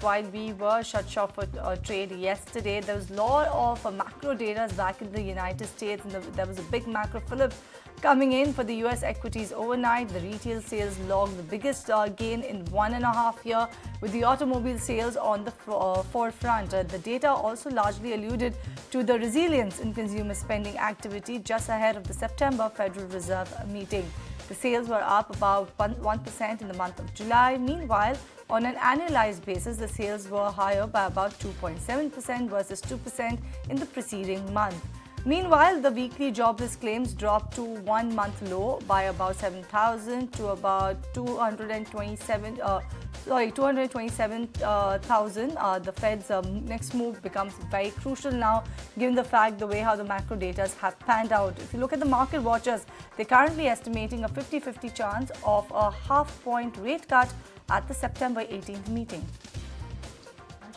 While we were shut short for trade yesterday, there was a lot of macro data back in the United States, and there was a big macro flip coming in for the US equities overnight. The retail sales logged the biggest gain in 1.5 years, with the automobile sales on the forefront. The data also largely alluded to the resilience in consumer spending activity just ahead of the September Federal Reserve meeting. The sales were up about 1% in the month of July. Meanwhile, on an annualized basis, the sales were higher by about 2.7% versus 2% in the preceding month. Meanwhile, the weekly jobless claims dropped to 1 month low by about 7,000 to about 227,000. The Fed's next move becomes very crucial now, given the fact the way how the macro data have panned out. If you look at the market watchers, they're currently estimating a 50-50 chance of a half-point rate cut at the September 18th meeting.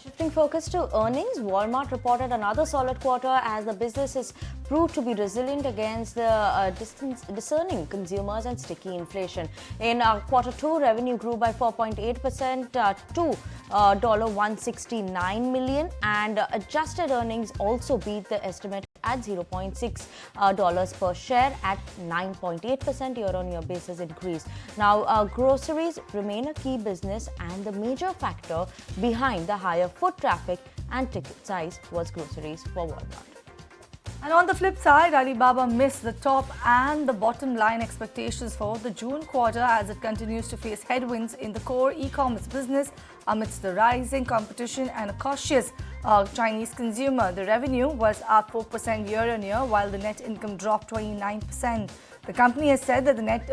Shifting focus to earnings, Walmart reported another solid quarter as the business has proved to be resilient against the discerning consumers and sticky inflation. In quarter two, revenue grew by 4.8% to $169 million, and adjusted earnings also beat the estimate at $0.6 per share at 9.8% year-on-year basis increase. Now, groceries remain a key business, and the major factor behind the higher foot traffic and ticket size was groceries for Walmart. And on the flip side, Alibaba missed the top and the bottom line expectations for the June quarter as it continues to face headwinds in the core e-commerce business amidst the rising competition and a cautious Chinese consumer. The revenue was up 4% year-on-year, while the net income dropped 29%. The company has said that the net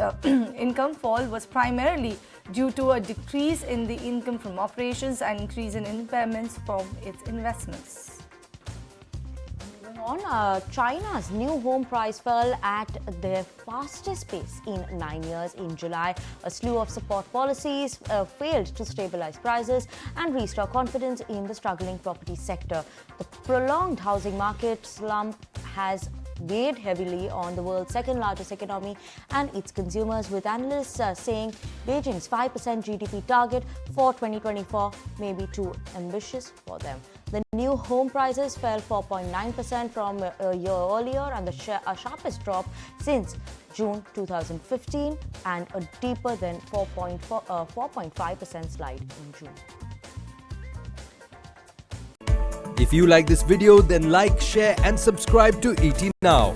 income fall was primarily due to a decrease in the income from operations and increase in impairments from its investments. China's new home price fell at their fastest pace in 9 years in July. A slew of support policies failed to stabilize prices and restore confidence in the struggling property sector. The prolonged housing market slump has weighed heavily on the world's second largest economy and its consumers, with analysts saying Beijing's 5% GDP target for 2024 may be too ambitious for them. The new home prices fell 4.9% from a year earlier, and the sharpest drop since June 2015, and a deeper than 4.5% slide in June. If you like this video, then like, share and subscribe to ET Now.